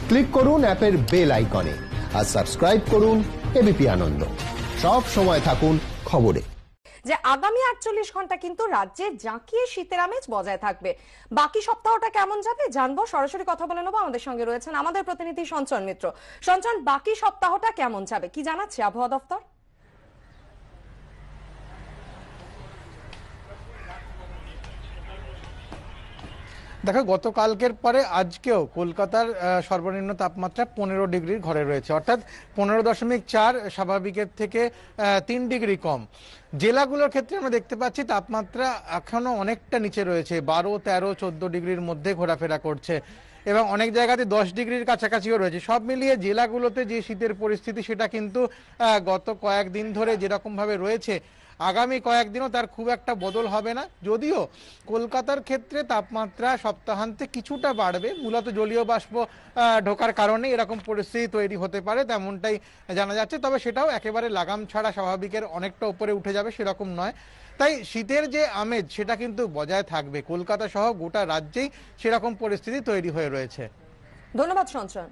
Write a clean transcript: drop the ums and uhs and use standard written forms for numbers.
Click করুন অ্যাপের bell আইকনে আর সাবস্ক্রাইব করুন এবিপি আনন্দ। সব সময় থাকুন খবরে। যে আগামী 48 ঘন্টা কিন্তু রাজ্যে জাঁকিয়ে শীতের আমেজ বজায় থাকবে। বাকি সপ্তাহটা কেমন যাবে জানবো, সরাসরি কথা বলে নেবো। আমাদের সঙ্গে রয়েছেন আমাদের প্রতিনিধি সঞ্চন মিত্র। সঞ্চন, বাকি সপ্তাহটা কেমন যাবে, কি জানাচ্ছে আবহাওয়া দপ্তর? দেখো, গতকালকের পরে আজকেও কলকাতার সর্বনিম্ন তাপমাত্রা 15 ডিগ্রির ঘরে রয়েছে, অর্থাৎ 15.4, স্বাভাবিকের থেকে 3 ডিগ্রি কম। জেলাগুলোর ক্ষেত্রে আমরা দেখতে পাচ্ছি তাপমাত্রা এখনো অনেকটা নিচে রয়েছে, 12, 13, 14 ডিগ্রির মধ্যে ঘোরাফেরা করছে এবং অনেক জায়গাতে 10 ডিগ্রির কাছাকাছিও রয়েছে। সব মিলিয়ে জেলাগুলোতে যে শীতের পরিস্থিতি সেটা কিন্তু গত কয়েকদিন ধরে যেরকমভাবে রয়েছে, আগামী কয়েকদিনও তার খুব একটা বদল হবে না। যদিও কলকাতার ক্ষেত্রে তাপমাত্রা সপ্তাহান্তে কিছুটা বাড়বে, মূলত জলীয় বাষ্প ঢোকার কারণে এরকম পরিস্থিতি তৈরি হতে পারে, তেমনটাই জানা যাচ্ছে। তবে সেটাও একেবারে লাগাম ছাড়া স্বাভাবিকের অনেকটা উপরে উঠে যাবে সেরকম নয়। তাই শীতের যে আমেজ সেটা কিন্তু বজায় থাকবে। কলকাতা সহ গোটা রাজ্যেই সেরকম পরিস্থিতি তৈরি হয়ে রয়েছে। ধন্যবাদ সঞ্চন।